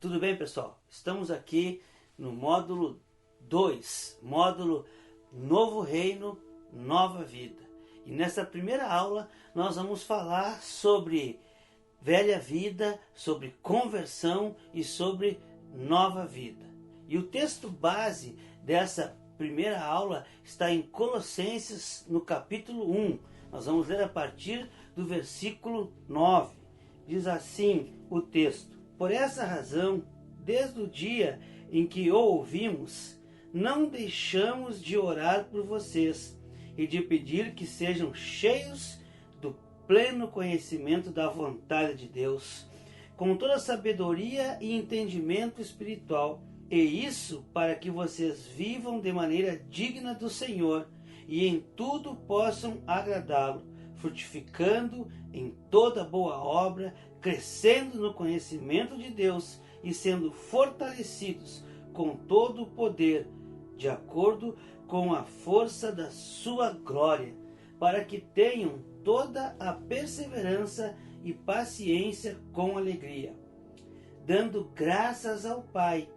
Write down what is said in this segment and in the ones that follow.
Tudo bem, pessoal? Estamos aqui no módulo 2, módulo Novo Reino, Nova Vida. E nessa primeira aula nós vamos falar sobre velha vida, sobre conversão e sobre nova vida. E o texto base dessa primeira aula está em Colossenses, no capítulo 1. Nós vamos ler a partir do versículo 9. Diz assim o texto: por essa razão, desde o dia em que o ouvimos, não deixamos de orar por vocês e de pedir que sejam cheios do pleno conhecimento da vontade de Deus, com toda sabedoria e entendimento espiritual, e isso para que vocês vivam de maneira digna do Senhor e em tudo possam agradá-lo, frutificando em toda boa obra, crescendo no conhecimento de Deus e sendo fortalecidos com todo o poder, de acordo com a força da sua glória, para que tenham toda a perseverança e paciência com alegria, dando graças ao Pai,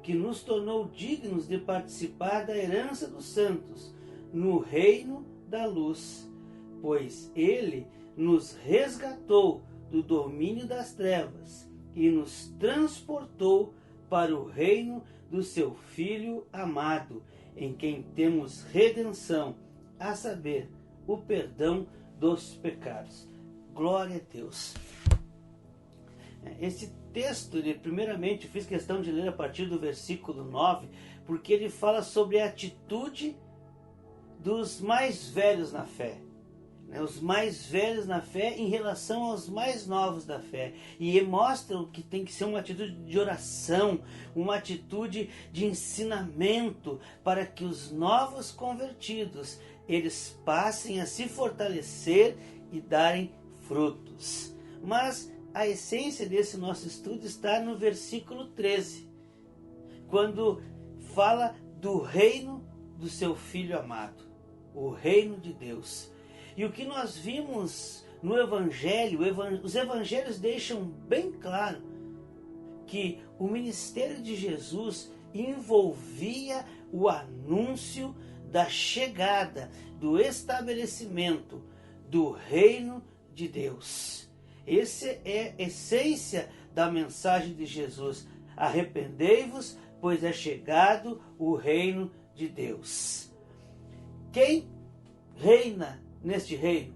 que nos tornou dignos de participar da herança dos santos, no reino da luz, pois Ele nos resgatou do domínio das trevas e nos transportou para o reino do seu Filho amado, em quem temos redenção, a saber, o perdão dos pecados. Glória a Deus. Esse texto, primeiramente, eu fiz questão de ler a partir do versículo 9, porque ele fala sobre a atitude dos mais velhos na fé. Os mais velhos na fé em relação aos mais novos da fé. E mostra que tem que ser uma atitude de oração, uma atitude de ensinamento, para que os novos convertidos, eles passem a se fortalecer e darem frutos. Mas a essência desse nosso estudo está no versículo 13, quando fala do reino do seu Filho amado, o reino de Deus. E o que nós vimos no Evangelho, os Evangelhos deixam bem claro que o ministério de Jesus envolvia o anúncio da chegada, do estabelecimento do reino de Deus. Essa é a essência da mensagem de Jesus. Arrependei-vos, pois é chegado o reino de Deus. Quem reina neste reino,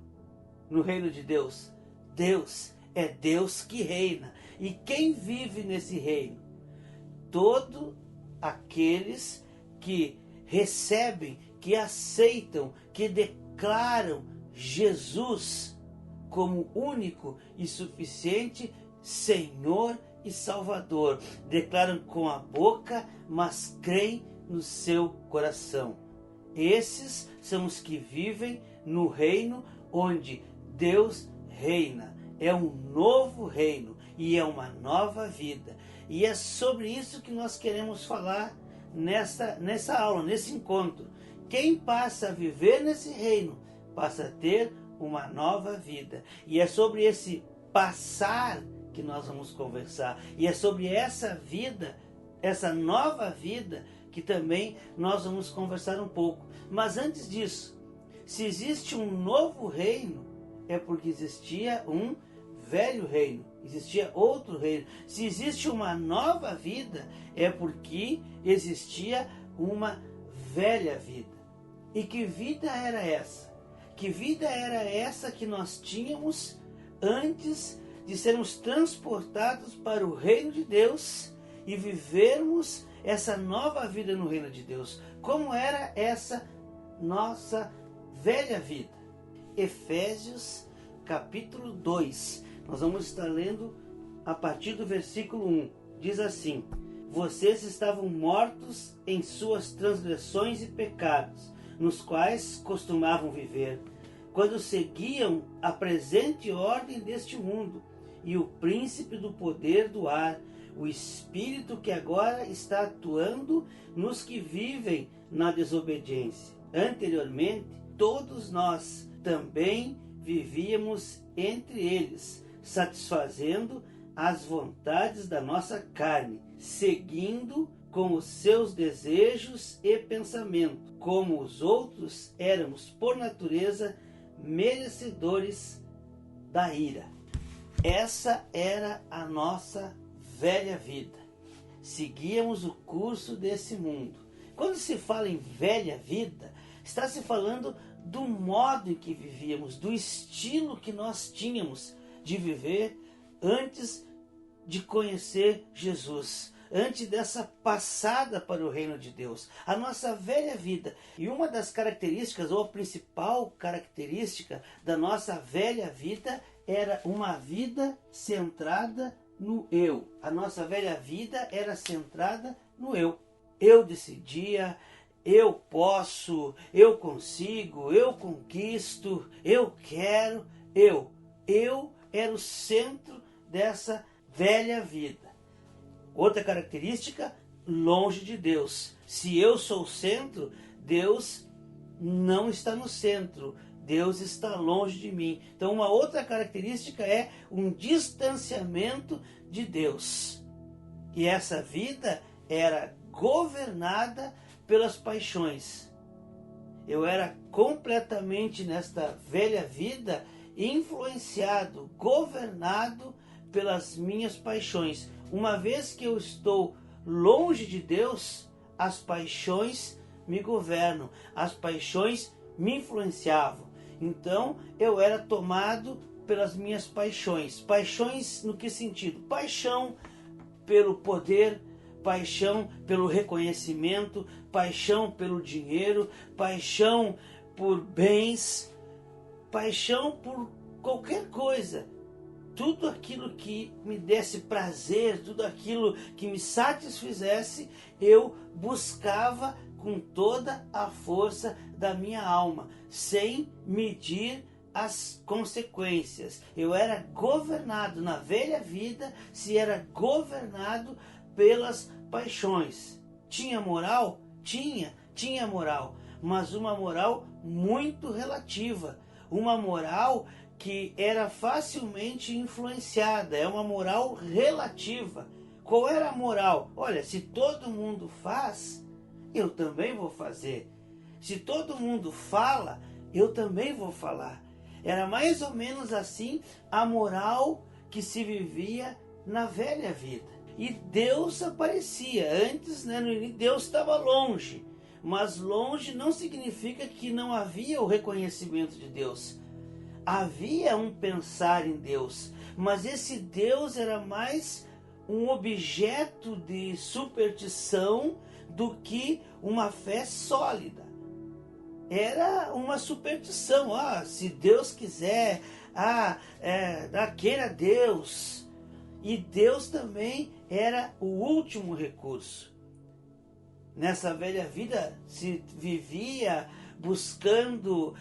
no reino de Deus? Deus. É Deus que reina. E quem vive nesse reino? Todos aqueles que recebem, que aceitam, que declaram Jesus como único e suficiente Senhor e Salvador. Declaram com a boca, mas creem no seu coração. Esses são os que vivem no reino onde Deus reina. É um novo reino e é uma nova vida. E é sobre isso que nós queremos falar nessa aula, nesse encontro. Quem passa a viver nesse reino passa a ter uma nova vida. E é sobre esse passar que nós vamos conversar. E é sobre essa vida, essa nova vida, que também nós vamos conversar um pouco. Mas antes disso, se existe um novo reino, é porque existia um velho reino, existia outro reino. Se existe uma nova vida, é porque existia uma velha vida. E que vida era essa? Que vida era essa que nós tínhamos antes de sermos transportados para o reino de Deus e vivermos essa nova vida no reino de Deus? Como era essa nossa velha vida? Efésios capítulo 2, nós vamos estar lendo a partir do versículo 1. Diz assim: vocês estavam mortos em suas transgressões e pecados, nos quais costumavam viver, quando seguiam a presente ordem deste mundo e o príncipe do poder do ar, o espírito que agora está atuando nos que vivem na desobediência. Anteriormente, todos nós também vivíamos entre eles, satisfazendo as vontades da nossa carne, seguindo com os seus desejos e pensamentos. Como os outros, éramos por natureza merecedores da ira. Essa era a nossa velha vida. Seguíamos o curso desse mundo. Quando se fala em velha vida, está se falando do modo em que vivíamos, do estilo que nós tínhamos de viver antes de conhecer Jesus, antes dessa passada para o reino de Deus, a nossa velha vida. E uma das características, ou a principal característica da nossa velha vida, era uma vida centrada no eu. A nossa velha vida era centrada no eu. Eu decidia, eu posso, eu consigo, eu conquisto, eu quero, eu. Eu era o centro dessa velha vida. Outra característica, longe de Deus. Se eu sou o centro, Deus não está no centro. Deus está longe de mim. Então, uma outra característica é um distanciamento de Deus. E essa vida era governada pelas paixões. Eu era completamente, nesta velha vida, influenciado, governado pelas minhas paixões. Uma vez que eu estou longe de Deus, as paixões me governam, as paixões me influenciavam. Então eu era tomado pelas minhas paixões. Paixões no que sentido? Paixão pelo poder, paixão pelo reconhecimento, paixão pelo dinheiro, paixão por bens, paixão por qualquer coisa. Tudo aquilo que me desse prazer, tudo aquilo que me satisfizesse, eu buscava com toda a força da minha alma, sem medir as consequências. Eu era governado na velha vida, se era governado pelas paixões. Tinha moral? Tinha moral, mas uma moral muito relativa, uma moral que era facilmente influenciada, é uma moral relativa. Qual era a moral? Olha, se todo mundo faz, eu também vou fazer. Se todo mundo fala, eu também vou falar. Era mais ou menos assim a moral que se vivia na velha vida. E Deus aparecia. Antes, no início, Deus estava longe. Mas longe não significa que não havia o reconhecimento de Deus. Havia um pensar em Deus, mas esse Deus era mais um objeto de superstição do que uma fé sólida. Era uma superstição. Se Deus quiser, queira Deus. E Deus também era o último recurso. Nessa velha vida se vivia buscando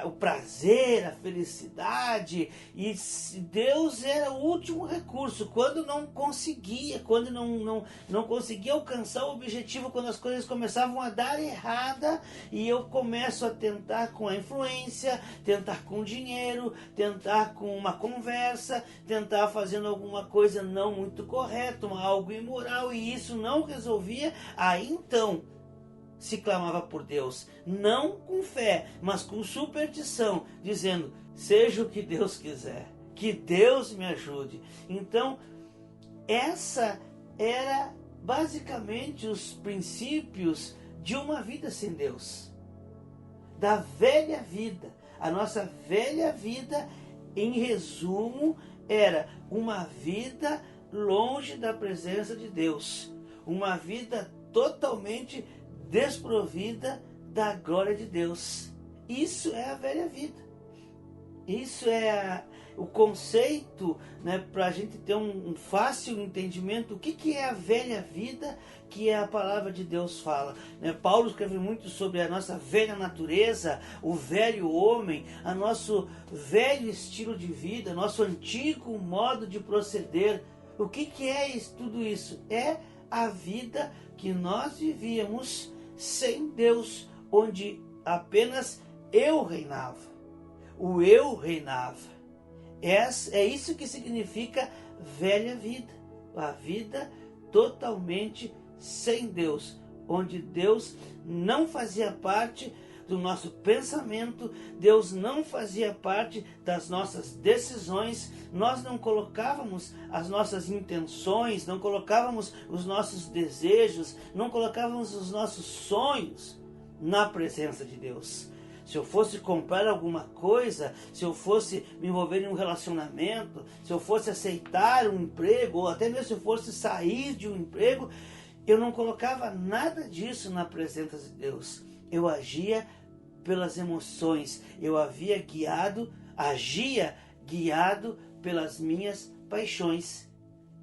o prazer, a felicidade, e Deus era o último recurso. Quando não conseguia, quando não conseguia alcançar o objetivo, quando as coisas começavam a dar errada, e eu começo a tentar com a influência, tentar com dinheiro, tentar com uma conversa, tentar fazendo alguma coisa não muito correta, algo imoral, e isso não resolvia, aí então se clamava por Deus, não com fé, mas com superstição, dizendo, seja o que Deus quiser, que Deus me ajude. Então, essa era basicamente os princípios de uma vida sem Deus, da velha vida. A nossa velha vida, em resumo, era uma vida longe da presença de Deus, uma vida totalmente desprovida da glória de Deus. Isso é a velha vida. Isso é o conceito, para a gente ter um fácil entendimento do que é a velha vida que a palavra de Deus fala. Paulo escreve muito sobre a nossa velha natureza, o velho homem, o nosso velho estilo de vida, nosso antigo modo de proceder. O que é tudo isso? É a vida que nós vivíamos sem Deus, onde apenas eu reinava. O eu reinava. É isso que significa velha vida, a vida totalmente sem Deus, onde Deus não fazia parte do nosso pensamento, Deus não fazia parte das nossas decisões, nós não colocávamos as nossas intenções, não colocávamos os nossos desejos, não colocávamos os nossos sonhos na presença de Deus. Se eu fosse comprar alguma coisa, se eu fosse me envolver em um relacionamento, se eu fosse aceitar um emprego, ou até mesmo se eu fosse sair de um emprego, eu não colocava nada disso na presença de Deus. Eu agia pelas emoções, eu agia guiado pelas minhas paixões.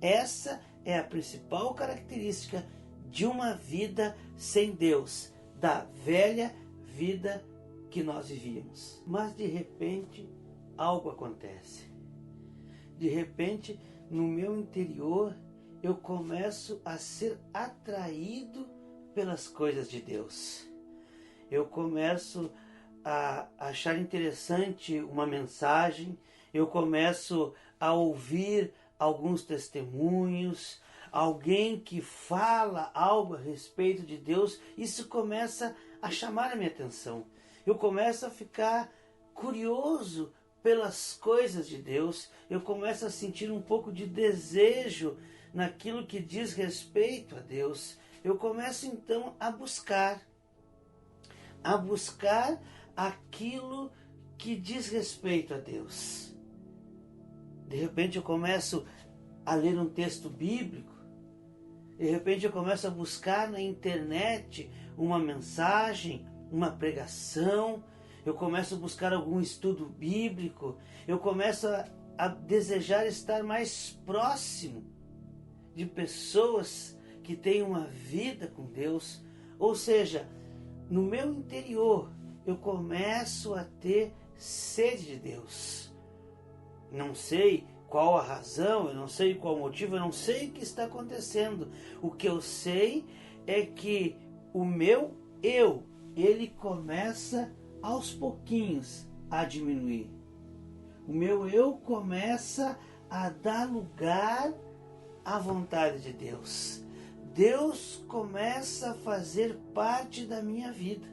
Essa é a principal característica de uma vida sem Deus, da velha vida que nós vivíamos. Mas de repente algo acontece. De repente, no meu interior, eu começo a ser atraído pelas coisas de Deus. Eu começo a achar interessante uma mensagem, eu começo a ouvir alguns testemunhos, alguém que fala algo a respeito de Deus, isso começa a chamar a minha atenção. Eu começo a ficar curioso pelas coisas de Deus, eu começo a sentir um pouco de desejo naquilo que diz respeito a Deus. Eu começo então a buscar aquilo que diz respeito a Deus. De repente eu começo a ler um texto bíblico, de repente eu começo a buscar na internet uma mensagem, uma pregação, eu começo a buscar algum estudo bíblico, eu começo a desejar estar mais próximo de pessoas que têm uma vida com Deus. Ou seja, no meu interior eu começo a ter sede de Deus. Não sei qual a razão, eu não sei qual o motivo, eu não sei o que está acontecendo. O que eu sei é que o meu eu, ele começa aos pouquinhos a diminuir. O meu eu começa a dar lugar à vontade de Deus. Deus começa a fazer parte da minha vida.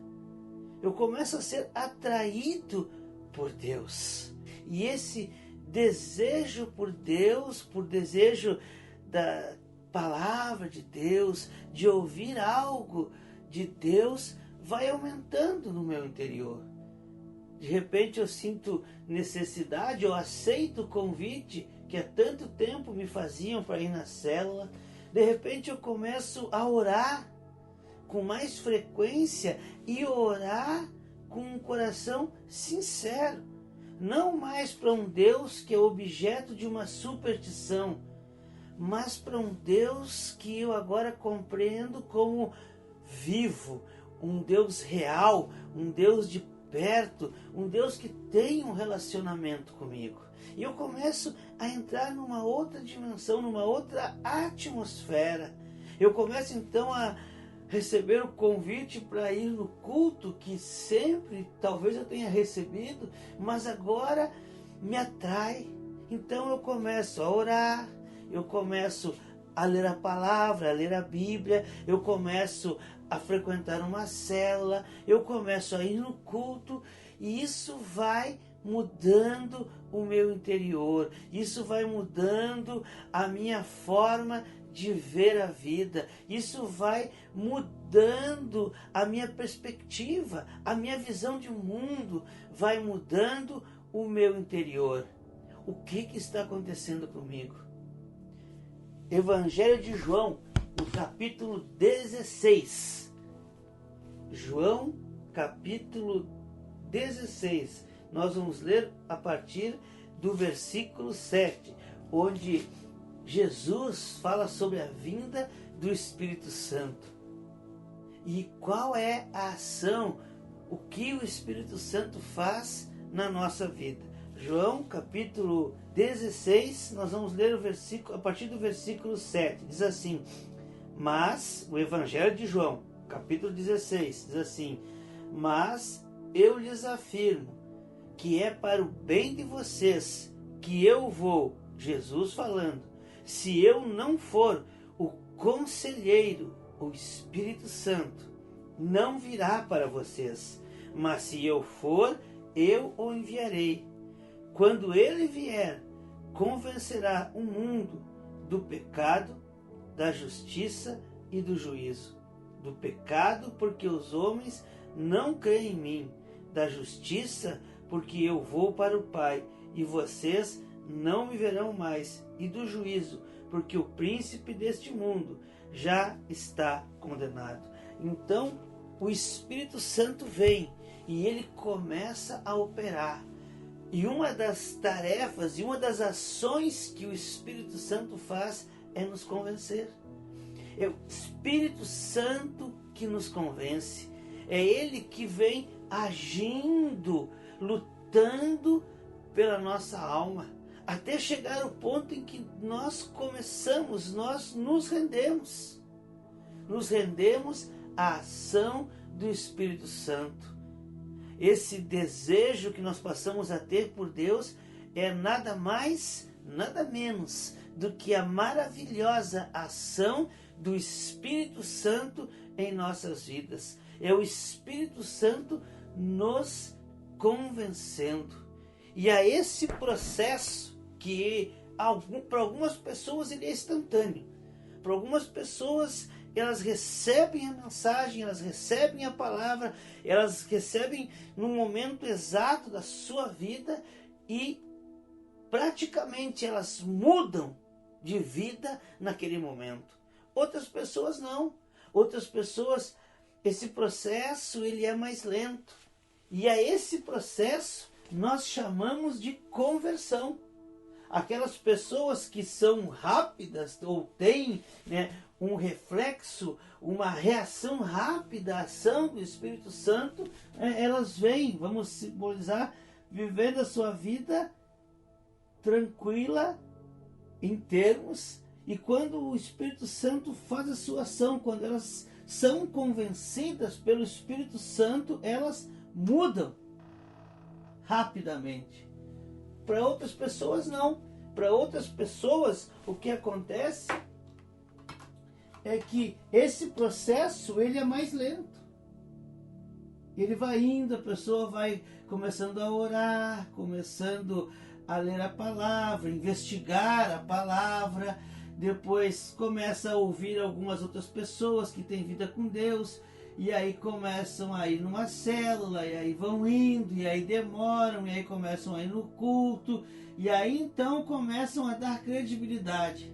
Eu começo a ser atraído por Deus. E esse desejo por Deus, por desejo da palavra de Deus, de ouvir algo de Deus, vai aumentando no meu interior. De repente eu sinto necessidade, eu aceito o convite que há tanto tempo me faziam para ir na célula. De repente eu começo a orar com mais frequência e orar com um coração sincero. Não mais para um Deus que é objeto de uma superstição, mas para um Deus que eu agora compreendo como vivo, um Deus real, um Deus de perto, um Deus que tem um relacionamento comigo. E eu começo a entrar numa outra dimensão, numa outra atmosfera. Eu começo então a receber o convite para ir no culto que sempre talvez eu tenha recebido, mas agora me atrai. Então eu começo a orar, eu começo a ler a palavra, a ler a Bíblia, eu começo a frequentar uma célula, eu começo a ir no culto, e isso vai mudando o meu interior, isso vai mudando a minha forma de ver a vida, isso vai mudando a minha perspectiva, a minha visão de mundo, vai mudando o meu interior. O que está acontecendo comigo? Evangelho de João, no capítulo 16. João, capítulo 16. Nós vamos ler a partir do versículo 7, onde Jesus fala sobre a vinda do Espírito Santo. E qual é a ação, o que o Espírito Santo faz na nossa vida. João capítulo 16, nós vamos ler o versículo, a partir do versículo 7. Diz assim: mas, o Evangelho de João, capítulo 16, diz assim: mas eu lhes afirmo que é para o bem de vocês que eu vou, Jesus falando, se eu não for o conselheiro, o Espírito Santo, não virá para vocês. Mas se eu for, eu o enviarei. Quando ele vier, convencerá o mundo do pecado, da justiça e do juízo. Do pecado, porque os homens não creem em mim. Da justiça, porque eu vou para o Pai, e vocês não me verão mais. E do juízo, porque o príncipe deste mundo já está condenado. Então, o Espírito Santo vem e ele começa a operar. E uma das tarefas e uma das ações que o Espírito Santo faz é nos convencer. É o Espírito Santo que nos convence. É ele que vem agindo, lutando pela nossa alma, até chegar ao ponto em que nós nos rendemos. Nos rendemos à ação do Espírito Santo. Esse desejo que nós passamos a ter por Deus é nada mais, nada menos do que a maravilhosa ação do Espírito Santo em nossas vidas. É o Espírito Santo nos convencendo. E a esse processo que para algumas pessoas ele é instantâneo. Para algumas pessoas elas recebem a mensagem, elas recebem a palavra, elas recebem no momento exato da sua vida e praticamente elas mudam de vida naquele momento. Outras pessoas não. Outras pessoas, esse processo ele é mais lento. E a esse processo nós chamamos de conversão. Aquelas pessoas que são rápidas ou têm um reflexo, uma reação rápida à ação do Espírito Santo, elas vêm, vamos simbolizar, vivendo a sua vida tranquila em termos, e quando o Espírito Santo faz a sua ação, quando elas são convencidas pelo Espírito Santo, elas mudam rapidamente. Para outras pessoas não. Para outras pessoas o que acontece é que esse processo ele é mais lento. Ele vai indo, a pessoa vai começando a orar, começando a ler a palavra, investigar a palavra, depois começa a ouvir algumas outras pessoas que têm vida com Deus, e aí começam a ir numa célula, e aí vão indo, e aí demoram, e aí começam a ir no culto, e aí então começam a dar credibilidade,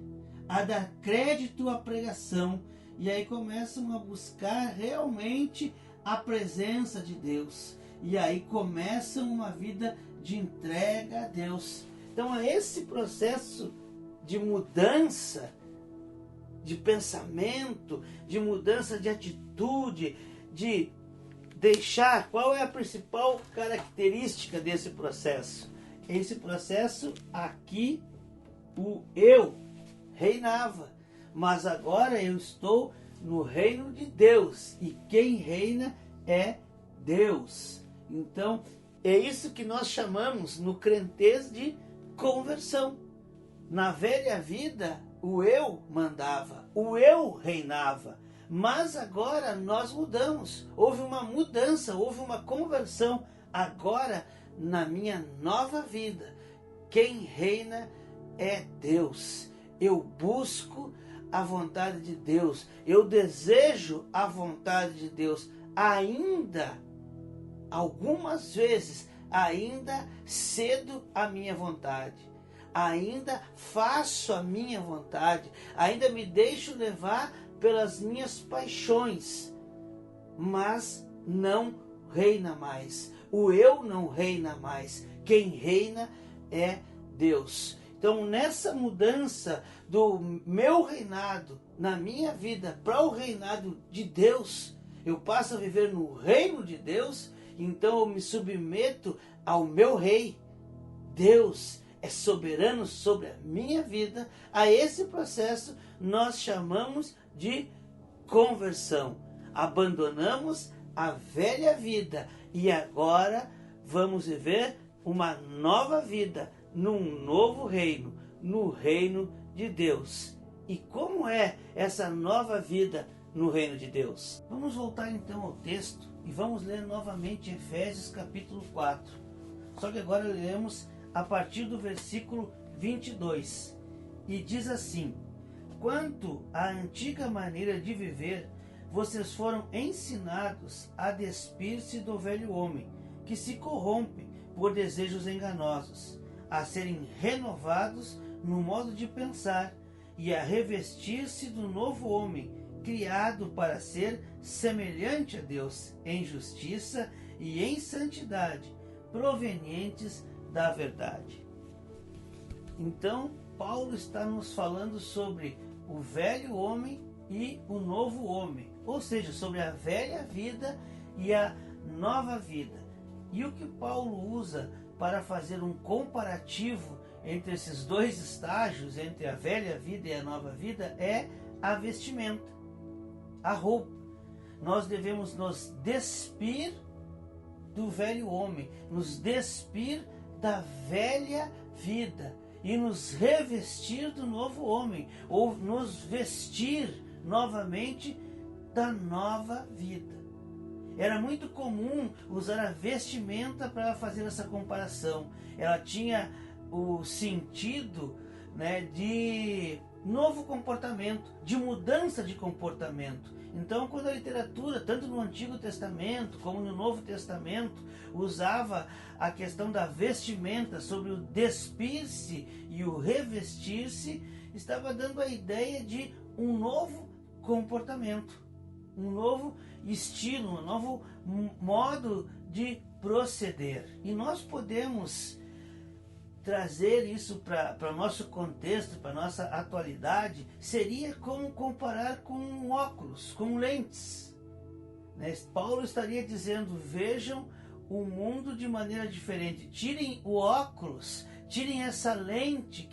a dar crédito à pregação, e aí começam a buscar realmente a presença de Deus, e aí começam uma vida de entrega a Deus. Então é esse processo de mudança de pensamento, de mudança de atitude, de deixar. Qual é a principal característica desse processo? Esse processo aqui, o eu reinava, mas agora eu estou no reino de Deus, e quem reina é Deus. Então é isso que nós chamamos no crentez de conversão. Na velha vida o eu mandava, o eu reinava, mas agora nós mudamos, houve uma mudança, houve uma conversão. Agora, na minha nova vida, quem reina é Deus. Eu busco a vontade de Deus, eu desejo a vontade de Deus, ainda, algumas vezes, ainda cedo a minha vontade. Ainda faço a minha vontade, ainda me deixo levar pelas minhas paixões, mas não reina mais. O eu não reina mais. Quem reina é Deus. Então, nessa mudança do meu reinado na minha vida para o reinado de Deus, eu passo a viver no reino de Deus, então eu me submeto ao meu rei. Deus é soberano sobre a minha vida. A esse processo nós chamamos de conversão. Abandonamos a velha vida e agora vamos viver uma nova vida num novo reino, no reino de Deus. E como é essa nova vida no reino de Deus? Vamos voltar então ao texto e vamos ler novamente Efésios capítulo 4. Só que agora lemos a partir do versículo 22. E diz assim: quanto à antiga maneira de viver, vocês foram ensinados a despir-se do velho homem, que se corrompe por desejos enganosos, a serem renovados no modo de pensar e a revestir-se do novo homem, criado para ser semelhante a Deus em justiça e em santidade, provenientes da verdade. Então, Paulo está nos falando sobre o velho homem e o novo homem, ou seja, sobre a velha vida e a nova vida. E o que Paulo usa para fazer um comparativo entre esses dois estágios, entre a velha vida e a nova vida, é a vestimenta, a roupa. Nós devemos nos despir do velho homem, nos despir da velha vida e nos revestir do novo homem, ou nos vestir novamente da nova vida. Era muito comum usar a vestimenta para fazer essa comparação. Ela tinha o sentido, de novo comportamento, de mudança de comportamento. Então, quando a literatura, tanto no Antigo Testamento como no Novo Testamento, usava a questão da vestimenta sobre o despir-se e o revestir-se, estava dando a ideia de um novo comportamento, um novo estilo, um novo modo de proceder. E nós podemos trazer isso para o nosso contexto, para a nossa atualidade, seria como comparar com óculos, com lentes. Paulo estaria dizendo: vejam o mundo de maneira diferente. Tirem o óculos, tirem essa lente,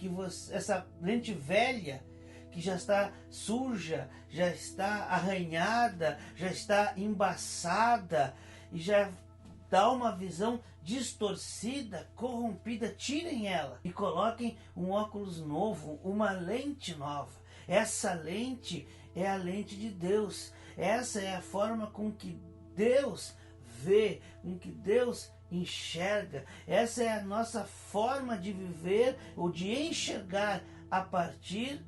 essa lente velha, que já está suja, já está arranhada, já está embaçada e já dá uma visão distorcida, corrompida. Tirem ela e coloquem um óculos novo, uma lente nova. Essa lente é a lente de Deus. Essa é a forma com que Deus vê, com que Deus enxerga. Essa é a nossa forma de viver ou de enxergar a partir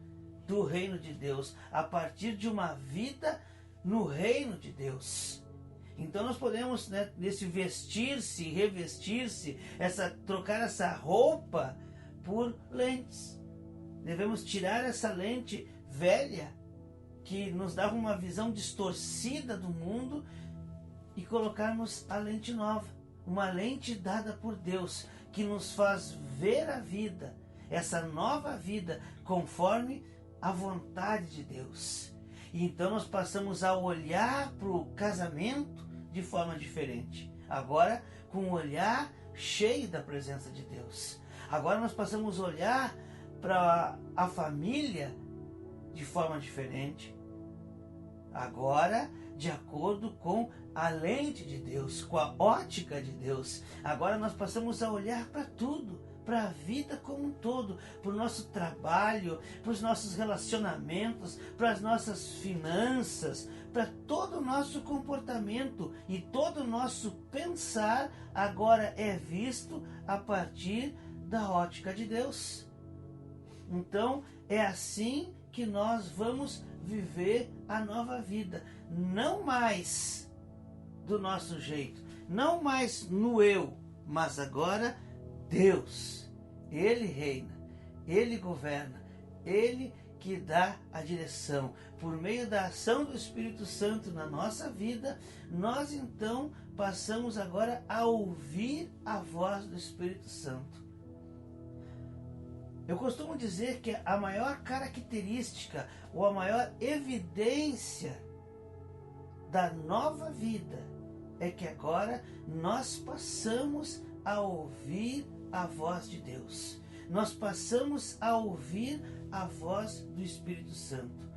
do reino de Deus, a partir de uma vida no reino de Deus. Então nós podemos, nesse vestir-se, revestir-se, trocar essa roupa por lentes. Devemos tirar essa lente velha que nos dava uma visão distorcida do mundo e colocarmos a lente nova, uma lente dada por Deus, que nos faz ver a vida, essa nova vida, conforme a vontade de Deus. E então nós passamos a olhar para o casamento de forma diferente. Agora com um olhar cheio da presença de Deus. Agora nós passamos a olhar para a família de forma diferente. Agora de acordo com a lente de Deus, com a ótica de Deus. Agora nós passamos a olhar para tudo, para a vida como um todo, para o nosso trabalho, para os nossos relacionamentos, para as nossas finanças, para todo o nosso comportamento e todo o nosso pensar agora é visto a partir da ótica de Deus. Então é assim que nós vamos viver a nova vida, não mais do nosso jeito, não mais no eu, mas agora Deus. Ele reina, Ele governa, Ele que dá a direção. Por meio da ação do Espírito Santo na nossa vida, nós então passamos agora a ouvir a voz do Espírito Santo. Eu costumo dizer que a maior característica ou a maior evidência da nova vida é que agora nós passamos a ouvir a voz de Deus. Nós passamos a ouvir a voz do Espírito Santo.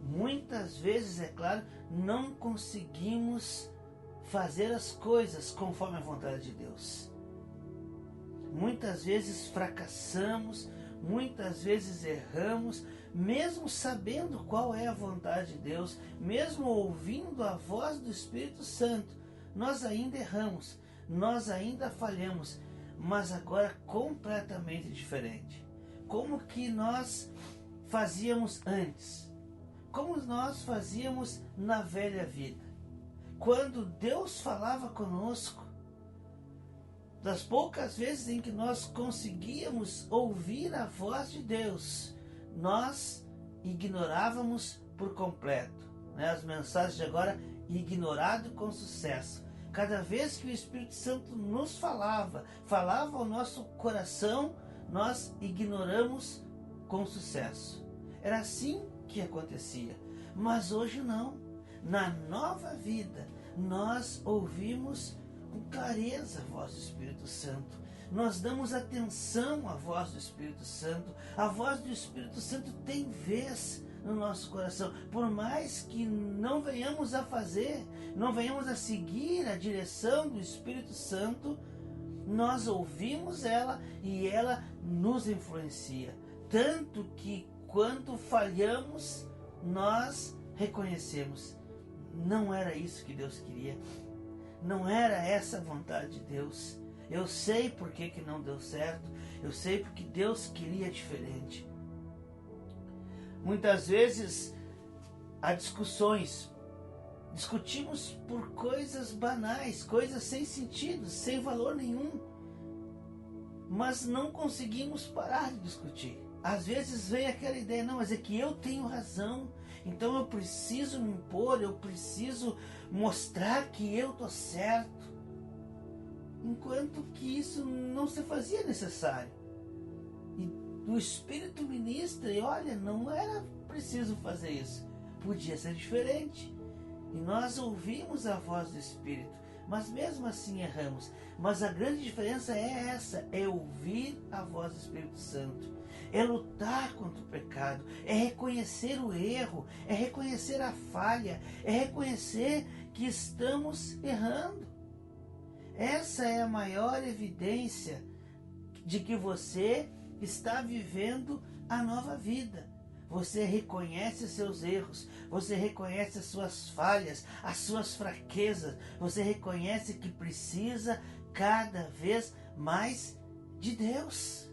Muitas vezes, é claro, não conseguimos fazer as coisas conforme a vontade de Deus. Muitas vezes fracassamos, muitas vezes erramos, mesmo sabendo qual é a vontade de Deus, mesmo ouvindo a voz do Espírito Santo, nós ainda erramos, nós ainda falhamos, mas agora completamente diferente. Como que nós fazíamos antes? Como nós fazíamos na velha vida? Quando Deus falava conosco, das poucas vezes em que nós conseguíamos ouvir a voz de Deus, nós ignorávamos por completo, né? As mensagens de agora, ignorado com sucesso. Cada vez que o Espírito Santo nos falava ao nosso coração, nós ignoramos com sucesso. Era assim que acontecia. Mas hoje não. Na nova vida, nós ouvimos com clareza a voz do Espírito Santo. Nós damos atenção à voz do Espírito Santo. A voz do Espírito Santo tem vez no nosso coração. Por mais que não venhamos a fazer, não venhamos a seguir a direção do Espírito Santo, nós ouvimos ela e ela nos influencia. Tanto que quando falhamos, nós reconhecemos. Não era isso que Deus queria. Não era essa a vontade de Deus. Eu sei por que não deu certo. Eu sei porque Deus queria diferente. Muitas vezes há discussões. Discutimos por coisas banais, coisas sem sentido, sem valor nenhum. Mas não conseguimos parar de discutir. Às vezes vem aquela ideia, não, mas é que eu tenho razão, então eu preciso me impor, eu preciso mostrar que eu estou certo. Enquanto que isso não se fazia necessário. E o Espírito ministra, e olha, não era preciso fazer isso. Podia ser diferente. E nós ouvimos a voz do Espírito, mas mesmo assim erramos. Mas a grande diferença é essa, é ouvir a voz do Espírito Santo. É lutar contra o pecado, é reconhecer o erro, é reconhecer a falha, é reconhecer que estamos errando. Essa é a maior evidência de que você está vivendo a nova vida. Você reconhece seus erros, você reconhece as suas falhas, as suas fraquezas, você reconhece que precisa cada vez mais de Deus.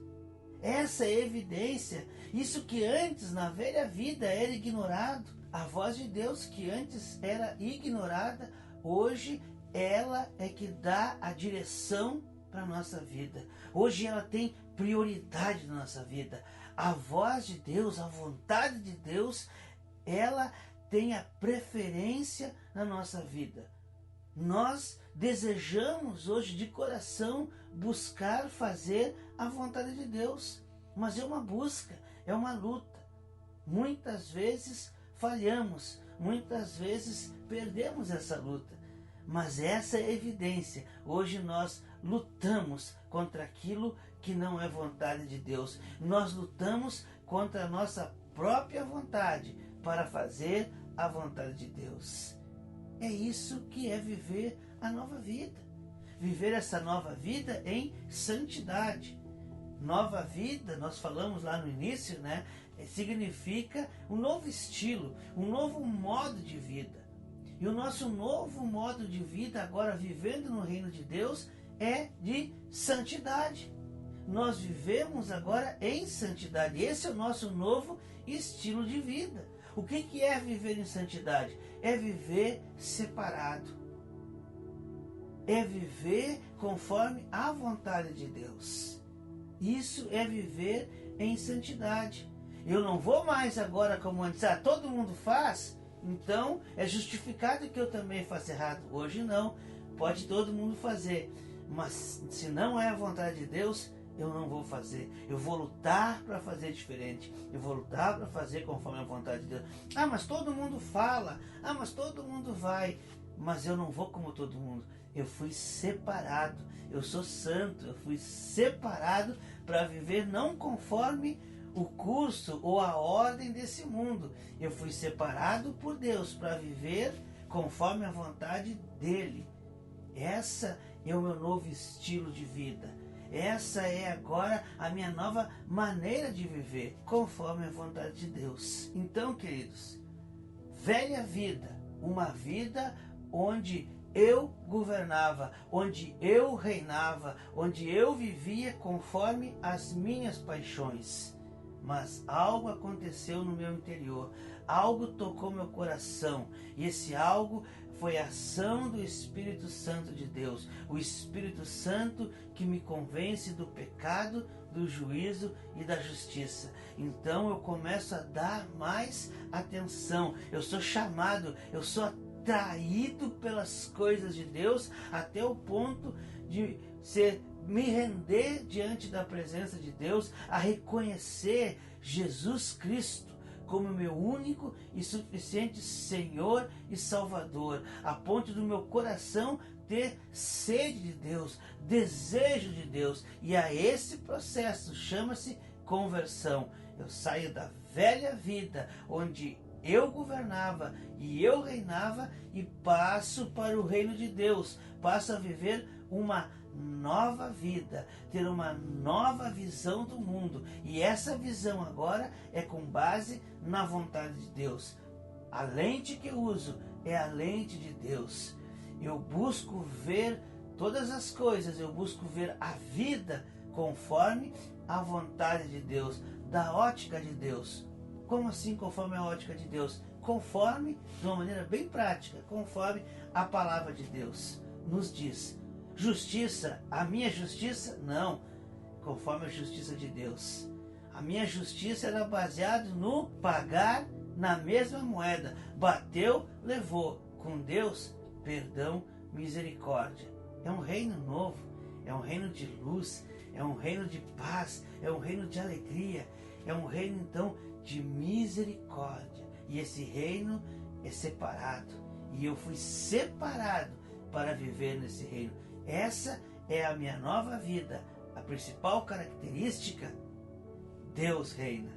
Essa é a evidência. Isso que antes, na velha vida, era ignorado. A voz de Deus que antes era ignorada, hoje ela é que dá a direção para a nossa vida. Hoje ela tem prioridade na nossa vida. A voz de Deus, a vontade de Deus, ela tem a preferência na nossa vida. Nós desejamos hoje de coração buscar fazer a vontade de Deus, mas é uma busca, é uma luta. Muitas vezes falhamos, muitas vezes perdemos essa luta, mas essa é a evidência. Hoje nós lutamos contra aquilo que não é vontade de Deus. Nós lutamos contra a nossa própria vontade para fazer a vontade de Deus. É isso que é viver a nova vida. Viver essa nova vida em santidade. Nova vida, nós falamos lá no início, né? Significa um novo estilo, um novo modo de vida. E o nosso novo modo de vida, agora vivendo no reino de Deus, é de santidade. Nós vivemos agora em santidade. Esse é o nosso novo estilo de vida. O que é viver em santidade? É viver separado. É viver conforme a vontade de Deus. Isso é viver em santidade. Eu não vou mais agora como antes, todo mundo faz, então é justificado que eu também faça errado. Hoje não, pode todo mundo fazer. Mas se não é a vontade de Deus, eu não vou fazer. Eu vou lutar para fazer diferente. Eu vou lutar para fazer conforme a vontade de Deus. Mas todo mundo fala. Mas todo mundo vai. Mas eu não vou como todo mundo. Eu fui separado. Eu sou santo. Eu fui separado para viver não conforme o curso ou a ordem desse mundo. Eu fui separado por Deus para viver conforme a vontade dele. Essa é o meu novo estilo de vida. Essa é agora a minha nova maneira de viver, conforme a vontade de Deus. Então, queridos, velha vida, uma vida onde eu governava, onde eu reinava, onde eu vivia conforme as minhas paixões. Mas algo aconteceu no meu interior, algo tocou meu coração, e esse algo foi a ação do Espírito Santo de Deus, o Espírito Santo que me convence do pecado, do juízo e da justiça. Então eu começo a dar mais atenção, eu sou chamado, eu sou atraído pelas coisas de Deus até o ponto de me render diante da presença de Deus, a reconhecer Jesus Cristo como meu único e suficiente Senhor e Salvador, a ponto do meu coração ter sede de Deus, desejo de Deus. E a esse processo chama-se conversão. Eu saio da velha vida, onde eu governava e eu reinava, e passo para o reino de Deus, passo a viver uma nova vida, ter uma nova visão do mundo. E essa visão agora é com base na vontade de Deus. A lente que eu uso é a lente de Deus. Eu busco ver todas as coisas, eu busco ver a vida conforme a vontade de Deus, da ótica de Deus. Como assim conforme a ótica de Deus? Conforme, de uma maneira bem prática, conforme a palavra de Deus nos diz. Justiça, a minha justiça? Não, conforme a justiça de Deus. A minha justiça era baseada no pagar na mesma moeda. Bateu, levou. Com Deus, perdão, misericórdia. É um reino novo, é um reino de luz, é um reino de paz, é um reino de alegria, é um reino então de misericórdia. E esse reino é separado, e eu fui separado para viver nesse reino. Essa é a minha nova vida. A principal característica: Deus reina.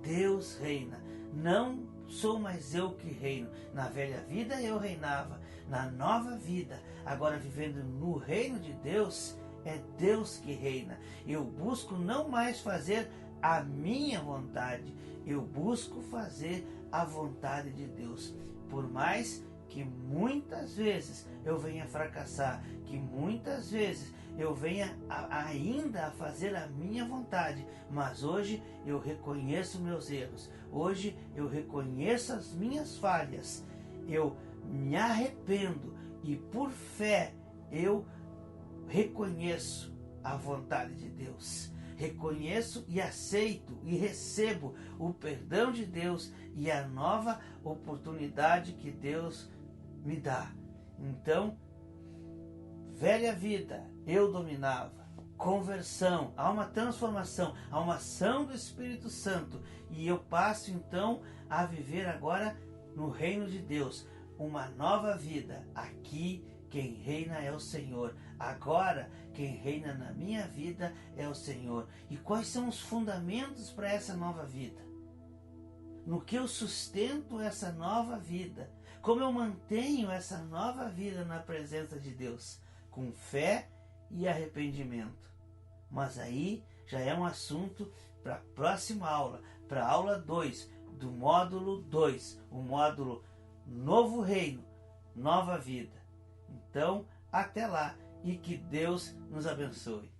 Deus reina. Não sou mais eu que reino. Na velha vida eu reinava. Na nova vida, agora vivendo no reino de Deus, é Deus que reina. Eu busco não mais fazer a minha vontade, eu busco fazer a vontade de Deus. Por mais que muitas vezes eu venha fracassar, que muitas vezes eu venha ainda a fazer a minha vontade, mas hoje eu reconheço meus erros, hoje eu reconheço as minhas falhas, eu me arrependo e por fé eu reconheço a vontade de Deus. Reconheço e aceito e recebo o perdão de Deus e a nova oportunidade que Deus me dá. Então, velha vida, eu dominava. Conversão, há uma transformação, há uma ação do Espírito Santo. E eu passo então a viver agora no reino de Deus. Uma nova vida. Aqui quem reina é o Senhor. Agora quem reina na minha vida é o Senhor. E quais são os fundamentos para essa nova vida? No que eu sustento essa nova vida? Como eu mantenho essa nova vida na presença de Deus? Com fé e arrependimento. Mas aí já é um assunto para a próxima aula, para a aula 2, do módulo 2, o módulo Novo Reino, Nova Vida. Então, até lá e que Deus nos abençoe.